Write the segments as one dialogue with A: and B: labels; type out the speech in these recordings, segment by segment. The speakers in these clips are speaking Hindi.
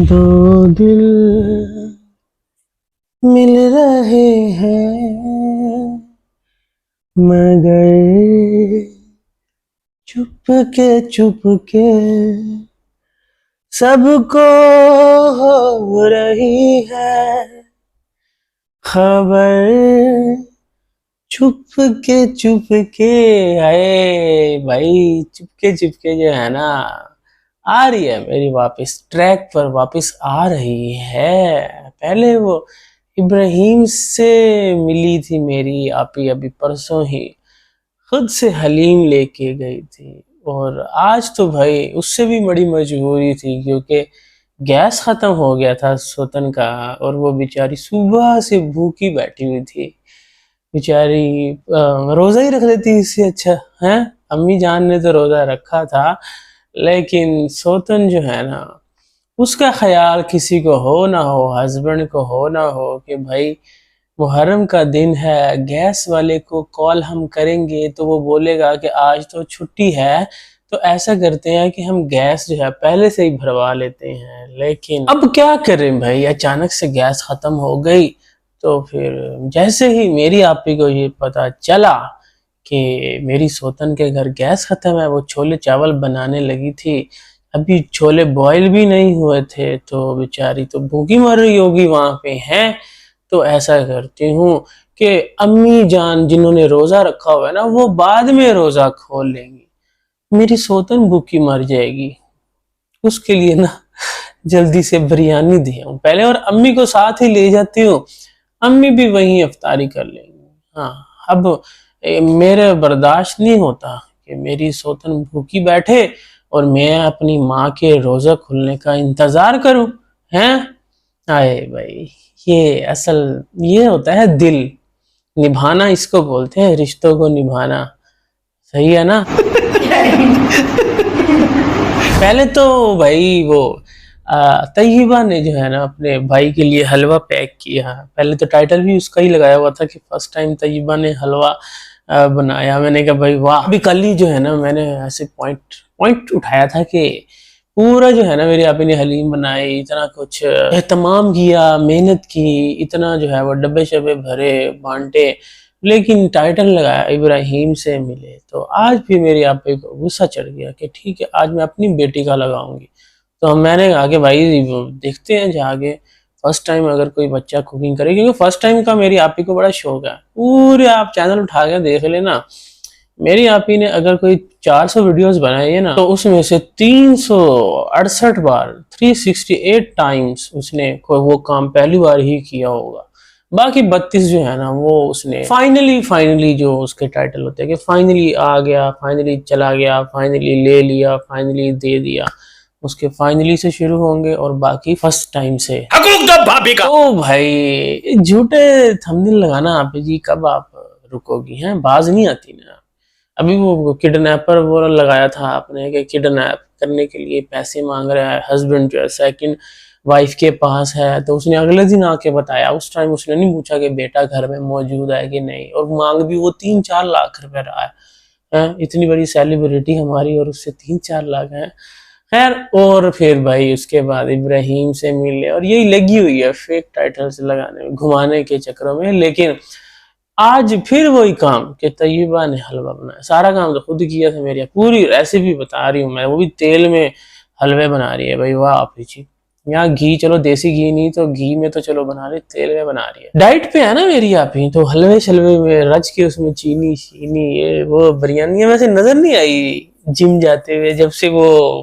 A: दो दिल मिल रहे हैं मगर चुपके सबको हो रही है खबर। चुपके आए भाई, चुपके जो है ना, आ रही है मेरी वापस ट्रैक पर, वापस आ रही है। पहले वो इब्राहिम से मिली थी मेरी आपी अभी परसों ही, खुद से हलीम लेके गई थी। और आज तो भाई उससे भी बड़ी मजबूरी थी क्योंकि गैस खत्म हो गया था सोतन का, और वो बेचारी सुबह से भूखी बैठी हुई थी बेचारी। रोजा ही रख लेती इससे अच्छा है। अम्मी जान ने तो रोजा रखा था, लेकिन सोतन जो है ना, उसका ख्याल किसी को हो ना हो, हस्बैंड को हो ना हो कि भाई मुहर्रम का दिन है, गैस वाले को कॉल हम करेंगे तो वो बोलेगा कि आज तो छुट्टी है, तो ऐसा करते हैं कि हम गैस जो है पहले से ही भरवा लेते हैं। लेकिन अब क्या करें भाई, अचानक से गैस खत्म हो गई। तो फिर जैसे ही मेरी आपी को ये पता चला कि मेरी सोतन के घर गैस खत्म है, वो छोले चावल बनाने लगी थी। अभी छोले बॉईल भी नहीं हुए थे, तो बेचारी तो भूखी मर रही होगी वहां पे है। तो ऐसा करती हूँ कि अम्मी जान जिन्होंने रोजा रखा हुआ है ना, वो बाद में रोजा खोल लेंगी, मेरी सोतन भूखी मर जाएगी। उसके लिए ना जल्दी से बिरयानी दे आऊं पहले, और अम्मी को साथ ही ले जाती हूँ, अम्मी भी वहीं इफ्तारी कर लेंगी। हाँ, अब मेरे बर्दाश्त नहीं होता कि मेरी सोतन भूखी बैठे और मैं अपनी माँ के रोजा खुलने का इंतजार करूं। हैं आए भाई, ये असल ये होता है दिल निभाना, इसको बोलते हैं रिश्तों को निभाना। सही है ना? पहले तो भाई वो तैयबा ने जो है ना अपने भाई के लिए हलवा पैक किया। पहले तो टाइटल भी उसका ही लगाया हुआ था कि फर्स्ट टाइम तैयबा ने हलवा बनाया। मैंने कहा भाई वाह। अभी कल ही जो है ना मैंने ऐसे पॉइंट उठाया था कि पूरा जो है ना मेरी आपी ने हलीम बनाई, इतना कुछ एहतमाम किया, मेहनत की, इतना जो है वो डब्बे शब्बे भरे बांटे, लेकिन टाइटल लगाया इब्राहिम से मिले। तो आज भी मेरी आपी को गुस्सा चढ़ गया कि ठीक है आज मैं अपनी बेटी का लगाऊंगी। तो मैंने कहा कि भाई देखते हैं जाके, फर्स्ट टाइम अगर कोई बच्चा कुकिंग करे, क्योंकि फर्स्ट टाइम का मेरी आपी को बड़ा शौक है। पूरे आप चैनल उठा के देख लेना, मेरी आपी ने अगर कोई 400 वीडियोस बनाई है ना, तो उसमें से 368 बार 368 टाइम्स उसने कोई वो काम पहली बार ही किया होगा। बाकी 32 जो है ना वो उसने फाइनली जो उसके टाइटल होते हैं कि फाइनली आ गया, फाइनली चला गया, फाइनली ले लिया, फाइनली दे दिया, उसके फाइनली से शुरू होंगे और बाकी फर्स्ट टाइम से। भाभी का तो भाई झूठे थंबनेल लगाना आप जी, कब आप रुकोगी? हैं बाज नहीं आती ना। अभी वो किडनैपर वो लगाया था आपने कि किडनैप करने के लिए पैसे मांग रहा है हस्बैंड जो है सेकंड वाइफ के पास है, तो उसने अगले दिन आके बताया। उस टाइम उसने नहीं पूछा कि बेटा घर में मौजूद है कि नहीं, और मांग भी वो 3-4 लाख रुपए रहा है। इतनी बड़ी सेलिब्रिटी हमारी और उससे 3-4 लाख है। खैर, और फिर भाई उसके बाद इब्राहिम से मिले, और यही लगी हुई है फेक टाइटल से लगाने में, घुमाने के चक्करों में। लेकिन आज फिर वही काम कि तैयबा ने हलवा बनाया, सारा काम तो खुद किया था। मेरी पूरी रेसिपी बता रही हूँ मैं, वो भी तेल में हलवे बना रही है भाई, वाह आप जी। यहाँ घी, चलो देसी घी नहीं तो घी में तो चलो बना रही, तेल में बना रही है। डाइट पे है ना मेरी आप ही, तो हलवे शलवे में रच के उसमें चीनी शीनी ये वो बिरयानी वैसे नजर नहीं आई जिम जाते हुए। जब से वो,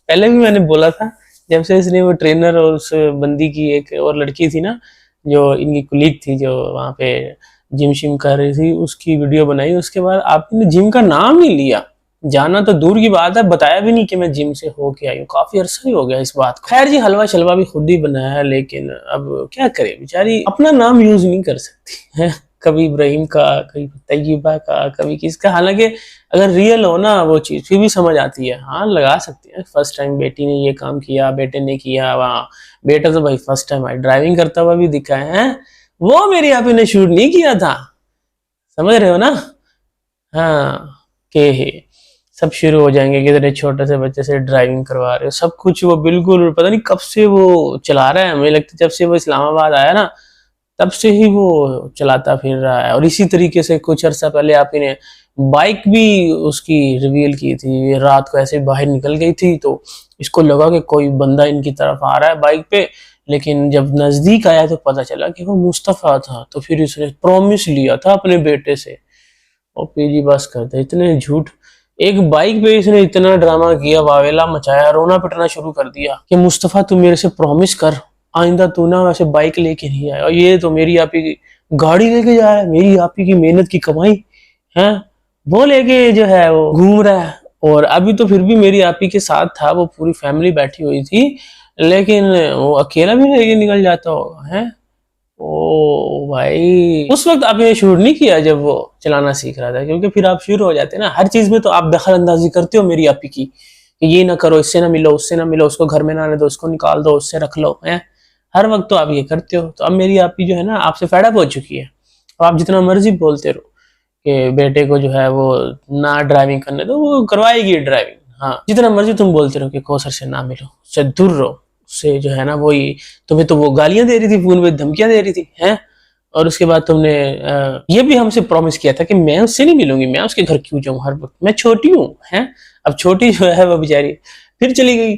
A: पहले भी मैंने बोला था, जब से इसने वो ट्रेनर और उस बंदी की एक और लड़की थी ना जो इनकी कुलीग थी जो वहां पे जिम शिम कर रही थी, उसकी वीडियो बनाई, उसके बाद आपने जिम का नाम नहीं लिया। जाना तो दूर की बात है, बताया भी नहीं कि मैं जिम से होके आई हूँ। काफी अरसा ही हो गया इस बात को। खैर जी, हलवा शलवा भी खुद ही बनाया है, लेकिन अब क्या करे, बेचारी अपना नाम यूज नहीं कर सकती है। कभी इब्राहिम का, कभी तैयबा का, कभी किसका। हालांकि अगर रियल हो ना वो चीज फिर भी समझ आती है, हाँ लगा सकती है। फर्स्ट टाइम बेटी ने ये काम किया, बेटे ने किया, वहाँ बेटा तो भाई फर्स्ट टाइम आई ड्राइविंग करता हुआ भी दिखा है। वो मेरी आप ने शूट नहीं किया था, समझ रहे हो ना? हाँ के सब शुरू हो जाएंगे कि इतने छोटे से बच्चे से ड्राइविंग करवा रहे हो, सब कुछ वो बिल्कुल पता नहीं कब से वो चला रहा है। मुझे लगता है जब से वो इस्लामाबाद आया ना तब से ही वो चलाता फिर रहा है। और इसी तरीके से कुछ अर्सा पहले आप ही ने बाइक भी उसकी रिवील की थी, रात को ऐसे बाहर निकल गई थी तो इसको लगा कि कोई बंदा इनकी तरफ आ रहा है बाइक पे, लेकिन जब नजदीक आया तो पता चला कि वो मुस्तफा था। तो फिर उसने प्रॉमिस लिया था अपने बेटे से। और पीजी बस करते इतने झूठ। एक बाइक पे इसने इतना ड्रामा किया, वावेला मचाया, रोना पिटना शुरू कर दिया कि मुस्तफा तू मेरे से प्रॉमिस कर आइंदा तू ना वैसे बाइक लेके नहीं आया। और ये तो मेरी आप ही की गाड़ी लेके जा रहा है, मेरी आप ही की मेहनत की कमाई है वो लेके जो है वो घूम रहा है। और अभी तो फिर भी मेरी आप ही के साथ था, वो पूरी फैमिली बैठी हुई थी, लेकिन वो अकेला भी लेके निकल जाता होगा है। ओ भाई उस वक्त आपने शूट नहीं किया जब वो चलाना सीख रहा था, क्योंकि फिर आप शुरू हो जाते ना हर चीज में। तो आप दखल अंदाजी करते हो मेरी आपी की कि ये ना करो, इससे ना मिलो, उससे ना मिलो, उसको घर में ना आने दो, उसको निकाल दो, उससे रख लो है। हर वक्त तो आप ये करते हो। तो अब मेरी आपी जो है ना आपसे फेडअप हो चुकी है। तो आप जितना मर्जी बोलते रहो कि बेटे को जो है वो ना ड्राइविंग करने दो, वो करवाएगी ड्राइविंग। हाँ जितना मर्जी तुम बोलते रहो कि कौसर से ना मिलो, उससे दूर रहो, उससे जो है ना वही तुम्हें तो वो गालियां दे रही थी, फोन पे धमकियां दे रही थी हैं। और उसके बाद तुमने ये भी हमसे प्रॉमिस किया था कि मैं उससे नहीं मिलूंगी, मैं उसके घर क्यों जाऊं हर वक्त, मैं छोटी हूँ हैं। अब छोटी जो है वो बेचारी फिर चली गई।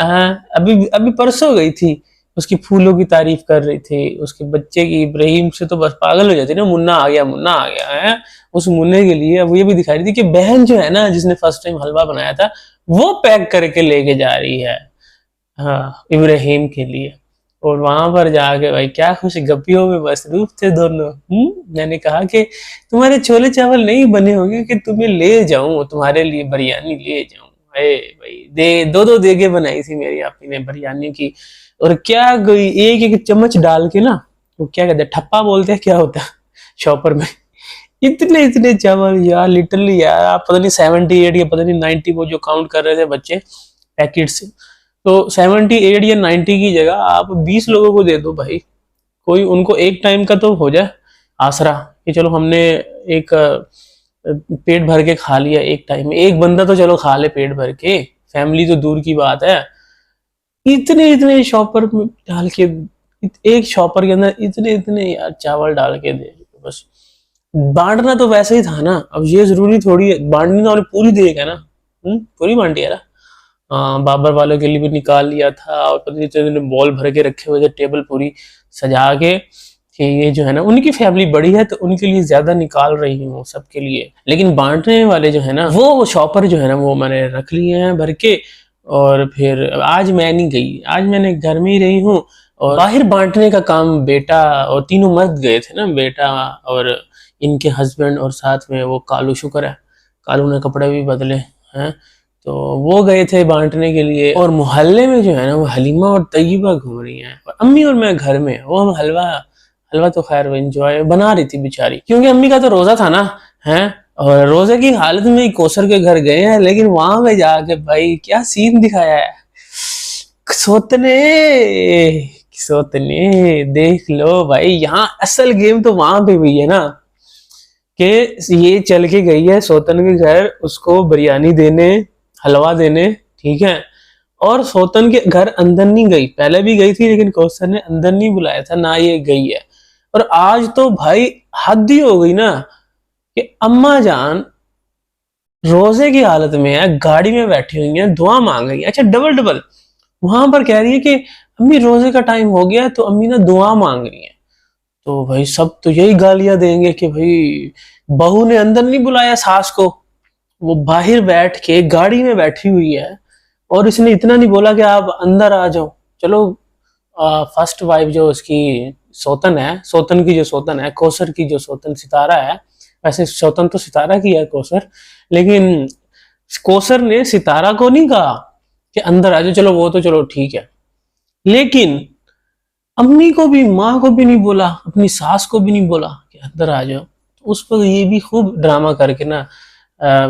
A: अभी अभी परसों गई थी, उसकी फूलों की तारीफ कर रही थी, उसके बच्चे की। इब्राहिम से तो बस पागल हो जाती ना, मुन्ना आ गया, मुन्ना आ गया है। उस मुन्ने के लिए अब ये भी दिखा रही थी कि बहन जो है ना जिसने फर्स्ट टाइम हलवा बनाया था वो पैक करके लेके जा रही है हाँ इब्राहिम के लिए। और वहां पर जाके भाई क्या खुश गप्पियों में मसरूफ थे दोनों। मैंने कहा कि तुम्हारे छोले चावल नहीं बने होंगे कि तुम्हें ले जाऊं, तुम्हारे लिए बिरयानी ले जाऊं। अरे भाई दे दो दो देगे बनाई थी मेरी आपी ने बिरयानी की। और क्या कोई एक एक चम्मच डाल के ना, वो क्या कहते हैं ठप्पा बोलते हैं क्या होता है शॉपर में, इतने इतने चावल यार लिटरली यार। आप पता नहीं 78 या पता नहीं 90 वो जो काउंट कर रहे थे बच्चे पैकेट से, तो 78 या 90 की जगह आप 20 लोगों को दे दो भाई, कोई उनको एक टाइम का तो हो जाए आसरा कि चलो हमने एक पेट भर के खा लिया एक टाइम में। एक बंदा तो चलो खा ले पेट भर के, फैमिली तो दूर की बात है। इतने इतने शॉपर में डाल के, एक शॉपर के अंदर इतने इतने यार चावल डाल के दे बस। बांटना तो वैसे ही था ना, अब ये जरूरी थोड़ी है बांटनी, तो हमने पूरी देगा ना। पूरी बांटी है ना। बाबर वालों के लिए भी निकाल लिया था, और पता नहीं बॉल भर के रखे हुए थे, टेबल पूरी सजा के कि ये जो है ना उनकी फैमिली बड़ी है तो उनके लिए ज्यादा निकाल रही हूँ सबके लिए। लेकिन बांटने वाले जो है ना वो शॉपर जो है ना वो मैंने रख लिए हैं भर के। और फिर आज मैं नहीं गई, आज मैंने घर में ही रही हूँ। और बाहर बांटने का काम बेटा और तीनों मर्द गए थे ना, बेटा और इनके हस्बैंड और साथ में वो कालू, शुक्र है कालू ने कपड़े भी बदले हैं, तो वो गए थे बांटने के लिए। और मोहल्ले में जो है ना वो हलीमा और तैयबा घूम रही हैं, और अम्मी और मैं घर में। वो हम हलवा हलवा तो खैर वो एंजॉय बना रही थी बेचारी, क्योंकि अम्मी का तो रोजा था ना है। और रोजे की हालत में ही कौसर के घर गए हैं, लेकिन वहां पे जाके भाई क्या सीन दिखाया है। सोतने सोतने देख लो भाई, यहाँ असल गेम तो वहां पे हुई है ना कि ये चल के गई है सोतन के घर उसको बिरयानी देने, हलवा देने, ठीक है। और सोतन के घर अंदर नहीं गई, पहले भी गई थी लेकिन कौसर ने अंदर नहीं बुलाया था ना, ये गई है। और आज तो भाई हद ही हो गई ना कि अम्मा जान रोजे की हालत में है, गाड़ी में बैठी हुई है, दुआ मांग रही है। अच्छा डबल डबल वहां पर कह रही है कि अम्मी रोजे का टाइम हो गया, तो अम्मी ना दुआ मांग रही है। तो भाई सब तो यही गालियां देंगे कि भाई बहू ने अंदर नहीं बुलाया सास को, वो बाहर बैठ के गाड़ी में बैठी हुई है, और इसने इतना नहीं बोला कि आप अंदर आ जाओ। चलो फर्स्ट वाइफ जो उसकी सोतन है, सोतन की जो सोतन है, कौसर की जो सोतन सितारा है, वैसे सोतन तो सितारा की है कौसर, लेकिन कौसर ने सितारा को नहीं कहा कि अंदर आ जाओ, चलो वो तो चलो ठीक है, लेकिन अम्मी को भी, माँ को भी नहीं बोला, अपनी सास को भी नहीं बोला कि अंदर आ जाओ। तो उस पर ये भी खूब ड्रामा करके ना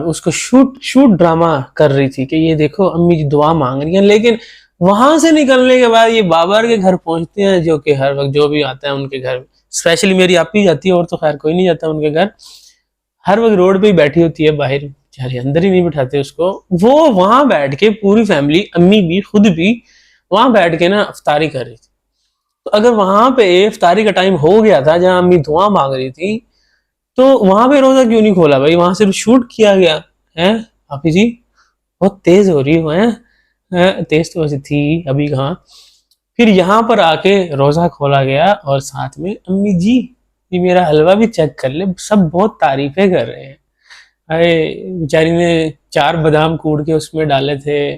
A: उसको शूट ड्रामा कर रही थी कि ये देखो अम्मी जी दुआ मांग रही हैं। लेकिन वहां से निकलने के बाद ये बाबर के घर पहुंचते हैं, जो कि हर वक्त जो भी आता है उनके घर, स्पेशली मेरी आपी जाती है और तो खैर कोई नहीं जाता उनके घर, हर वक्त रोड पे ही बैठी होती है बाहर बेचारे अंदर ही नहीं बिठाते उसको। वो वहां बैठ के पूरी फैमिली, अम्मी भी खुद भी वहां बैठ के ना इफ्तारी कर रही थी। तो अगर वहां पे इफ्तारी का टाइम हो गया था जहां अम्मी दुआ मांग रही थी, तो वहां पे रोजा क्यों नहीं खोला भाई? वहां सिर्फ शूट किया गया है। भाभी जी बहुत तेज हो रही हो है, तेज तो वैसे थी, अभी कहाँ। फिर यहाँ पर आके रोजा खोला गया और साथ में अम्मी जी ये मेरा हलवा भी चेक कर ले, सब बहुत तारीफें कर रहे हैं। अरे बेचारी ने 4 बादाम कूट के उसमें डाले थे,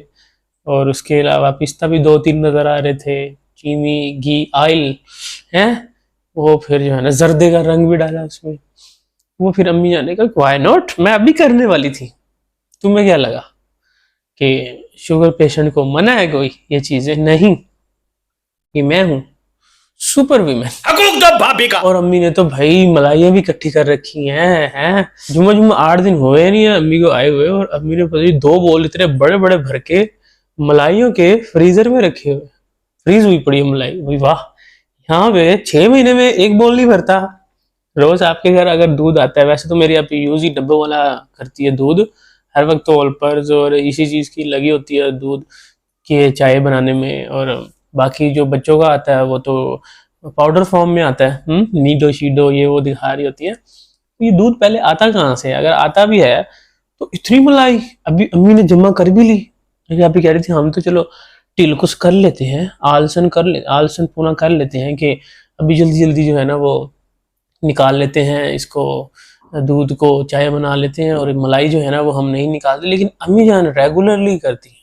A: और उसके अलावा पिस्ता भी 2-3 नजर आ रहे थे, चीनी घी ऑयल है, वो फिर जो है ना जर्दे का रंग भी डाला उसमें। वो फिर अम्मी जाने का व्हाई नॉट, मैं अभी करने वाली थी, तुम्हें क्या लगा कि शुगर पेशेंट को मना है कोई ये चीजें? नहीं, ये मैं हूँ सुपर वीमेन भाभी का। और अम्मी ने तो भाई मलाइयाँ भी इकट्ठी कर रखी हैं। जुम्मा जुम्मा 8 दिन हुए नहीं है अम्मी को आए हुए, और अम्मी ने पता नहीं 2 बोल इतने बड़े बड़े भर के मलाइयों के फ्रीजर में रखे हुए, फ्रीज हुई पड़ी है मलाई। भाई वाह, यहाँ पे 6 महीने में 1 बोल नहीं भरता। रोज आपके घर अगर दूध आता है, वैसे तो मेरी आप यूज ही डब्बे वाला करती है दूध, हर वक्त तो ऑलपर्स और इसी चीज की लगी होती है दूध के चाय बनाने में, और बाकी जो बच्चों का आता है वो तो पाउडर फॉर्म में आता है, नीडो शीडो ये वो दिखा रही होती है। ये दूध पहले आता कहाँ से? अगर आता भी है तो इतनी मलाई अभी अम्मी ने जमा कर भी ली। लेकिन अभी कह रही थी हम तो चलो टिलकुस कर लेते हैं, आलसन पूना कर लेते हैं कि अभी जल्दी जल्दी जो है ना वो निकाल लेते हैं इसको, दूध को चाय बना लेते हैं, और मलाई जो है ना वो हम नहीं निकालते। लेकिन अम्मी जान रेगुलरली करती है।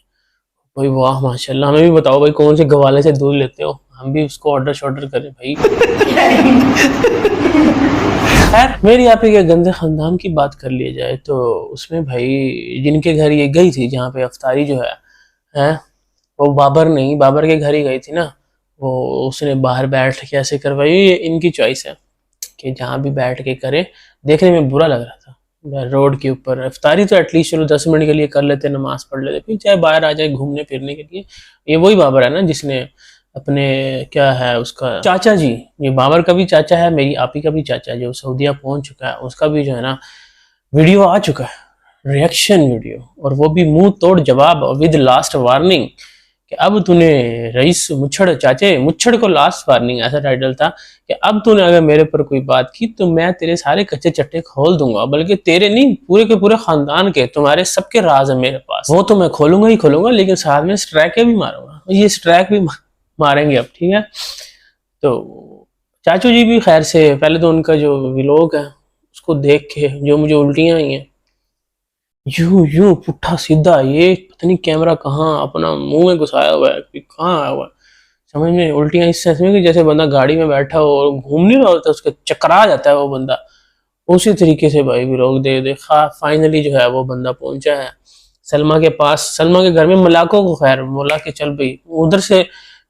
A: भाई वाह माशाल्लाह, हमें भी बताओ भाई कौन से गवाले से दूध लेते हो, हम भी उसको ऑर्डर शॉर्डर करें भाई। खैर मेरी आप ही के गंदे खानदान की बात कर ली जाए तो उसमें भाई जिनके घर ये गई थी जहाँ पे अफ्तारी जो है वो बाबर नहीं, बाबर के घर ही गई थी ना, वो उसने बाहर बैठ के ऐसे करवाई। ये इनकी चॉइस है कि जहाँ भी बैठ के करे। देखने में बुरा लग रहा था रोड के ऊपर इफ्तारी, तो एटलीस्ट चलो 10 मिनट के लिए कर लेते, नमाज पढ़ लेते, फिर चाहे बाहर आ जाए घूमने फिरने के लिए। ये वही बाबर है ना जिसने अपने क्या है उसका चाचा जी, ये बाबर का भी चाचा है, मेरी आपी का भी चाचा जो सऊदीया पहुंच चुका है, उसका भी जो है ना वीडियो आ चुका है, रिएक्शन वीडियो, और वो भी मुंह तोड़ जवाब विद लास्ट वार्निंग कि अब तूने रईस मुच्छड़ को लास्ट वार्निंग ऐसा टाइटल था कि अब तूने अगर मेरे पर कोई बात की तो मैं तेरे सारे कच्चे चट्टे खोल दूंगा, बल्कि तेरे नहीं पूरे के पूरे खानदान के, तुम्हारे सबके राज है मेरे पास, वो तो मैं खोलूंगा ही खोलूंगा, लेकिन साथ में स्ट्राइक भी मारूंगा। ये स्ट्राइक भी मारेंगे अब, ठीक है। तो चाचू जी भी खैर से पहले तो उनका जो व्लॉग है उसको देख के जो मुझे उल्टियां आई हैं, यूं यूं पुट्ठा सीधा, ये पता नहीं कैमरा कहाँ अपना मुंह में घुसाया हुआ है, कहाँ आया हुआ है, समझ में उल्टियां इस सेंस में कि जैसे बंदा गाड़ी में बैठा हो और घूम नहीं रहा होता, उसके चकरा जाता है वो बंदा, उसी तरीके से भाई भी लोग दे फाइनली जो है वो बंदा पहुंचा है सलमा के पास, सलमा के घर में। मलाकों को खैर बोला कि चल भाई उधर से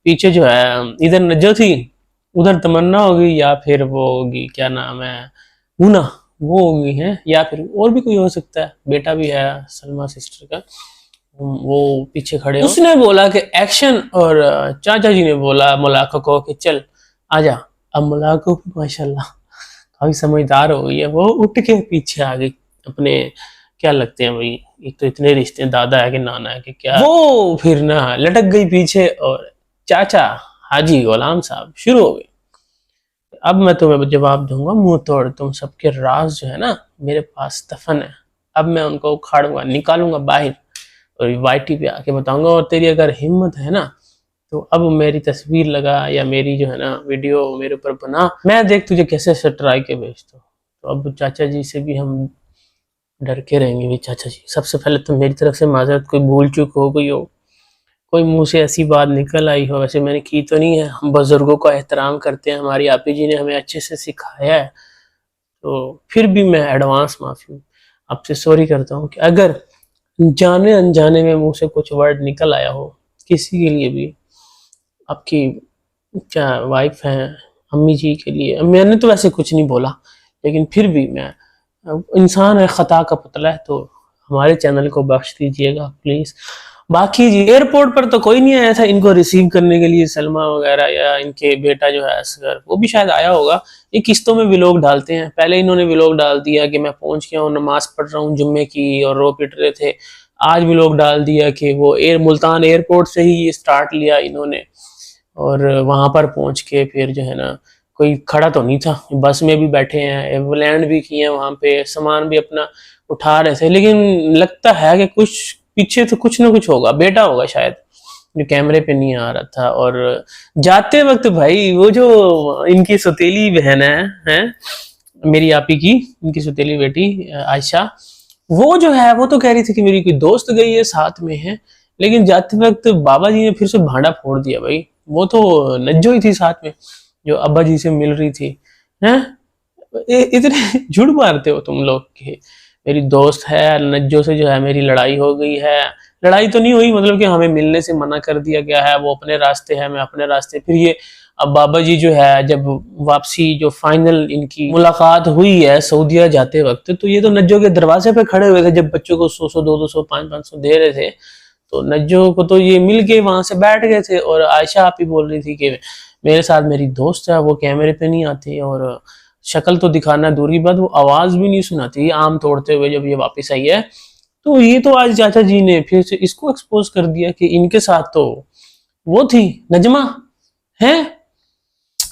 A: पीछे जो है, इधर नजो थी उधर तमन्ना होगी, या फिर वो होगी क्या नाम है मुना, वो होगी है, या फिर और भी कोई हो सकता है, बेटा भी है सलमा सिस्टर का, वो पीछे खड़े। उसने बोला कि एक्शन, और चाचा जी ने बोला मुलाको को कि चल आजा। अब मुलाको भी माशाल्लाह काफी समझदार हो गई है, वो उठ के पीछे आ गई अपने, क्या लगते हैं भाई, एक तो इतने रिश्ते दादा है कि नाना है कि क्या, वो फिर ना लटक गई पीछे, और चाचा हाजी गुलाम साहब शुरू हो गए। अब मैं तुम्हें जवाब दूंगा मुंह तोड़, तुम सबके राज जो है ना मेरे पास दफन है, अब मैं उनको उखाड़ूंगा निकालूंगा बाहर, और वाईटी पे आके बताऊंगा, और तेरी अगर हिम्मत है ना तो अब मेरी तस्वीर लगा या मेरी जो है ना वीडियो मेरे ऊपर बना, मैं देख तुझे कैसे सटराई के भेजता हूँ। तो अब चाचा जी से भी हम डर के रहेंगे भी। चाचा जी सबसे पहले तो मेरी तरफ से माजरत, कोई भूल चूक हो गई हो, कोई मुंह से ऐसी बात निकल आई हो, वैसे मैंने की तो नहीं है, हम बुजुर्गों का एहतराम करते हैं, हमारी आपी जी ने हमें अच्छे से सिखाया है, तो फिर भी मैं एडवांस माफी आपसे सॉरी करता हूँ कि अगर जाने अनजाने में मुंह से कुछ वर्ड निकल आया हो किसी के लिए भी, आपकी क्या वाइफ है अम्मी जी के लिए, मैंने तो वैसे कुछ नहीं बोला, लेकिन फिर भी मैं इंसान है, खता का पुतला है, तो हमारे चैनल को बख्श दीजिएगा प्लीज़, बाकी जी एयरपोर्ट पर तो कोई नहीं आया था इनको रिसीव करने के लिए, सलमा वगैरह या इनके बेटा जो है असगर, वो भी शायद आया होगा। ये किस्तों में व्लॉग डालते हैं। पहले इन्होंने व्लॉग डाल दिया कि मैं पहुंच गया हूँ, नमाज पढ़ रहा हूँ जुम्मे की, और रो पिट रहे थे। आज व्लॉग डाल दिया कि वो मुल्तान एयरपोर्ट से ही ये स्टार्ट लिया इन्होंने, और वहां पर पहुंच के फिर जो है ना, कोई खड़ा तो नहीं था, बस में भी बैठे हैं, लैंड भी किए हैं वहां पे, सामान भी अपना उठा रहे थे। लेकिन लगता है कि कुछ पीछे तो कुछ ना कुछ होगा, बेटा होगा शायद, जो कैमरे पे नहीं आ रहा था। और जाते वक्त भाई वो जो इनकी सौतेली बहन है मेरी आपी की, इनकी सौतेली बेटी आयशा, वो जो है वो तो कह रही थी कि मेरी कोई दोस्त गई है साथ में है, लेकिन जाते वक्त बाबा जी ने फिर से भांडा फोड़ दिया भाई। वो तो नज्जो ही थी साथ में, जो अब्बा जी से मिल रही थी। हैं, इतने झूठ मारते हो तुम लोग के, मेरी दोस्त है नज्जो से जो है मेरी लड़ाई हो गई है। लड़ाई तो नहीं हुई, मतलब कि हमें मिलने से मना कर दिया गया है, वो अपने रास्ते है, मैं अपने रास्ते। फिर ये अब बाबा जी जो है जब वापसी जो फाइनल इनकी मुलाकात हुई है सऊदीया जाते वक्त, तो ये तो नज्जो के दरवाजे पे खड़े हुए थे जब बच्चों को 100 200 500 दे रहे थे। तो नज्जो को तो ये मिल के वहां से बैठ गए थे, और आयशा आप ही बोल रही थी कि मेरे साथ मेरी दोस्त है, वो कैमरे पे नहीं आती, और शक्ल तो दिखाना दूर की बात, वो आवाज भी नहीं सुनाती आम तोड़ते हुए जब ये वापस आई है। तो ये तो आज चाचा जी ने फिर से इसको एक्सपोज कर दिया कि इनके साथ तो वो थी नजमा है,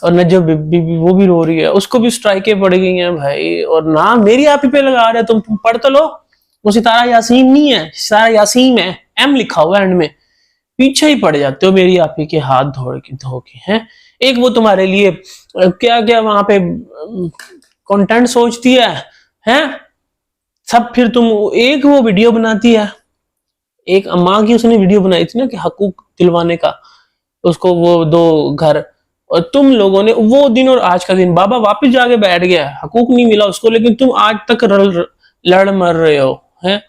A: और नजम बीबी वो भी रो रही है, उसको भी स्ट्राइकें पड़ गई हैं भाई। और ना मेरी आप ही पे लगा रहे, तुम पढ़ तो लो। वो सितारा यासीन नहीं है, सितारा यासीन है, एम लिखा हुआ है एंड में, पीछे ही पड़ जाते हो मेरी आप ही के हाथ धो के हैं। एक वो तुम्हारे लिए क्या क्या वहां पे कंटेंट सोचती है सब, फिर तुम एक वो वीडियो बनाती है, एक अम्मा की उसने वीडियो बनाई थी ना कि हकूक दिलवाने का, उसको वो 2 घर, और तुम लोगों ने वो दिन और आज का दिन, बाबा वापस जाके बैठ गया, हकूक नहीं मिला उसको, लेकिन तुम आज तक लड़ मर रहे हो हैं।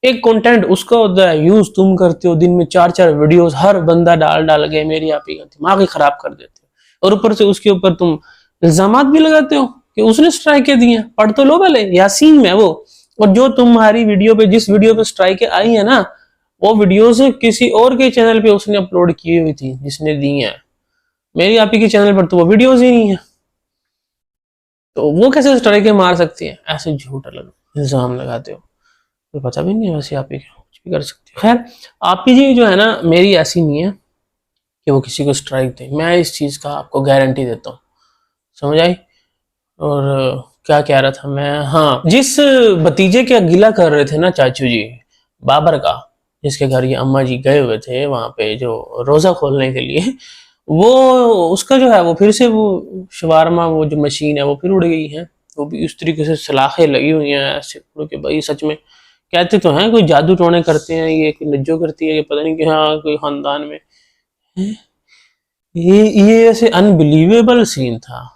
A: एक कंटेंट उसका होता है, यूज तुम करते हो, दिन में 4 वीडियोस हर बंदा डाल डाल के मेरी आप ही का दिमाग ही खराब कर देते हो, और ऊपर से उसके ऊपर तुम इल्जामात भी लगाते हो कि उसने स्ट्राइकें दी हैं। पढ़ तो लो पहले, यासीन में वो। और जो तुम्हारी वीडियो पे, जिस वीडियो पे स्ट्राइकें आई है ना, वो वीडियोस किसी और के चैनल पे उसने अपलोड की हुई थी जिसने दी है, मेरी आप ही के चैनल पर तो वो वीडियोस ही नहीं है। तो वो कैसे स्ट्राइकें मार सकती है, ऐसे झूठ अलग इल्जाम लगाते हो, तो पता भी नहीं है वैसे आप ही कुछ भी कर सकते हो। खैर आप ही जी जो है ना, मेरी ऐसी नहीं है कि वो किसी को स्ट्राइक दे, मैं इस चीज का आपको गारंटी देता हूँ, समझ आई। और क्या कह रहा था मैं, हाँ, जिस भतीजे के गिला कर रहे थे ना चाचू जी, बाबर का, जिसके घर ये अम्मा जी गए हुए थे वहां पे जो रोजा खोलने के लिए, वो उसका जो है वो फिर से वो शवारमा वो जो मशीन है वो फिर उड़ गई है। वो भी उस तरीके से सलाखें लगी हुई हैं ऐसे उड़ के, भाई सच में कहते तो हैं कोई जादू टोने करते हैं, ये कोई नज्जो करती है, ये पता नहीं कि हाँ कोई खानदान में। ये ऐसे अनबिलीवेबल सीन था।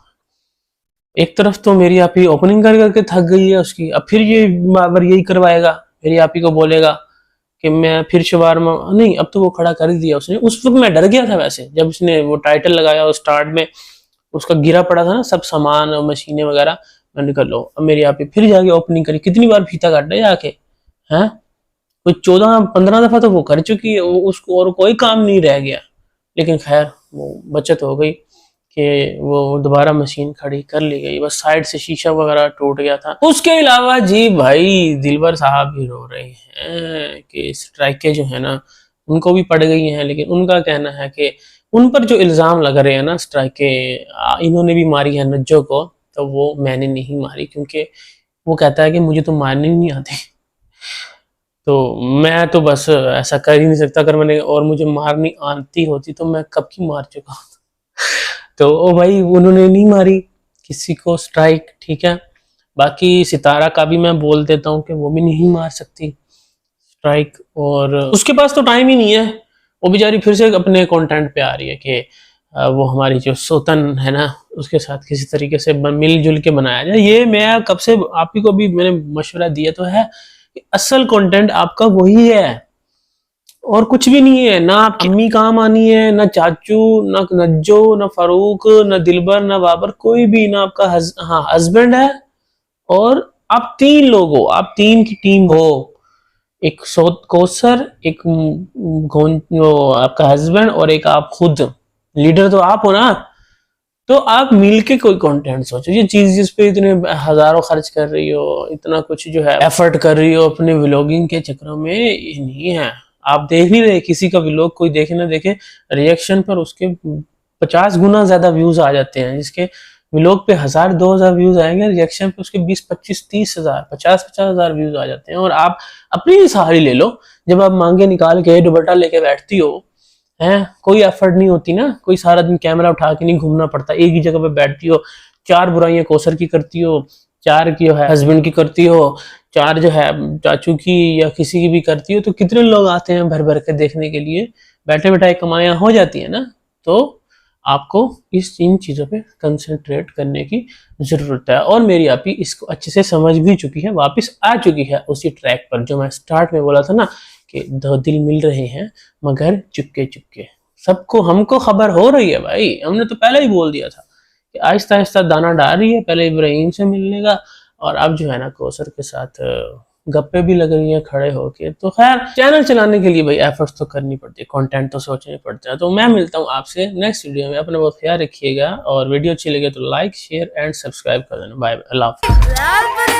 A: एक तरफ तो मेरी आप ही ओपनिंग कर करके थक गई है उसकी, अब फिर ये बाबर यही करवाएगा, मेरी आप ही को बोलेगा कि मैं फिर शवारमा नहीं, अब तो वो खड़ा कर ही दिया उसने। उस वक्त मैं डर गया था वैसे, जब उसने वो टाइटल लगाया और स्टार्ट में उसका गिरा पड़ा था ना सब सामान और मशीनें वगैरह, मैंने कहा लो अब मेरी आप ही फिर जाके ओपनिंग करी, कितनी बार फीता काट रहे जाके हैं, कोई 14-15 दफा तो वो कर चुकी है, वो उसको और कोई काम नहीं रह गया। लेकिन खैर वो बचत हो गई कि वो दोबारा मशीन खड़ी कर ली गई, बस साइड से शीशा वगैरह टूट गया था। उसके अलावा जी भाई दिलबर साहब भी रो रहे हैं कि स्ट्राइकें जो है ना उनको भी पड़ गई हैं, लेकिन उनका कहना है कि उन पर जो इल्ज़ाम लग रहे हैं ना स्ट्राइकें इन्होंने भी मारी है नज्जो को, तो वो मैंने नहीं मारी, क्योंकि वो कहता है कि मुझे तो मारनी नहीं आती। तो मैं तो बस ऐसा कर ही नहीं सकता, अगर मैंने और मुझे मारनी आती होती तो मैं कब की मार चुका होता। तो ओ भाई उन्होंने नहीं मारी किसी को स्ट्राइक, ठीक है। बाकी सितारा का भी मैं बोल देता हूँ कि वो भी नहीं मार सकती स्ट्राइक, और उसके पास तो टाइम ही नहीं है, वो बेचारी फिर से अपने कंटेंट पे आ रही है कि वो हमारी जो सोतन है ना उसके साथ किसी तरीके से मिलजुल के बनाया जाए। ये मैं कब से आप ही को भी मैंने मशवरा दिया तो है कि असल कंटेंट आपका वही है और कुछ भी नहीं है। ना आपकी अम्मी काम आनी है, ना चाचू, ना नज्जो, ना फारूक, ना दिलबर, ना बाबर, कोई भी ना आपका हस्बैंड है, और आप 3 लोग हो, आप 3 की टीम हो। एक कौसर, एक वो आपका हस्बैंड और एक आप खुद, लीडर तो आप हो ना, तो आप मिलके कोई कंटेंट सोचो। ये चीज जिस पे इतने हजारों खर्च कर रही हो, इतना कुछ जो है एफर्ट कर रही हो अपने व्लॉगिंग के चक्करों में, ये नहीं है। आप देख नहीं रहे किसी का व्लॉग, कोई देखे ना देखे, रिएक्शन पर उसके 50 गुना ज्यादा व्यूज आ जाते हैं। जिसके व्लॉग पे 1000-2000 व्यूज आएंगे, रिएक्शन पे उसके 20-25-30 हजार 50-50 हजार व्यूज आ जाते हैं। और आप अपनी ही सहारी ले लो, जब आप मांगे निकाल के दुपट्टा लेके बैठती हो, है कोई एफर्ट नहीं होती ना, कोई सारा दिन कैमरा उठा के नहीं घूमना पड़ता, एक ही जगह पे बैठती हो, 4 बुराइयां कौसर की करती हो, 4 की है हस्बैंड की करती हो, 4 जो है चाचू की या किसी की भी करती हो, तो कितने लोग आते हैं भर भर के देखने के लिए, बैठे बैठाए कमाइयां हो जाती है ना। तो आपको इन चीज़ों पे कंसंट्रेट करने की ज़रूरत है। और मेरी आपी इसको अच्छे से समझ भी चुकी है, वापस आ चुकी है उसी ट्रैक पर, जो मैं स्टार्ट में बोला था ना कि 2 दिल मिल रहे हैं मगर चुपके चुपके। सबको हमको खबर हो रही है भाई, हमने तो पहले ही बोल दिया था कि आहिस्ता आहिस्ता दाना डाल रही है, पहले इब्राहिम से मिलने का, और अब जो है ना कौसर के साथ गप्पे भी लग रही हैं खड़े होके। तो खैर, चैनल चलाने के लिए भाई एफर्ट्स तो करनी पड़ती है, कंटेंट तो सोचने पड़ते हैं। तो मैं मिलता हूँ आपसे नेक्स्ट वीडियो में, अपना बहुत ख्याल रखिएगा, और वीडियो अच्छी लगे तो लाइक शेयर एंड सब्सक्राइब कर देना। बाय बाय, अल्लाह हाफ़िज़।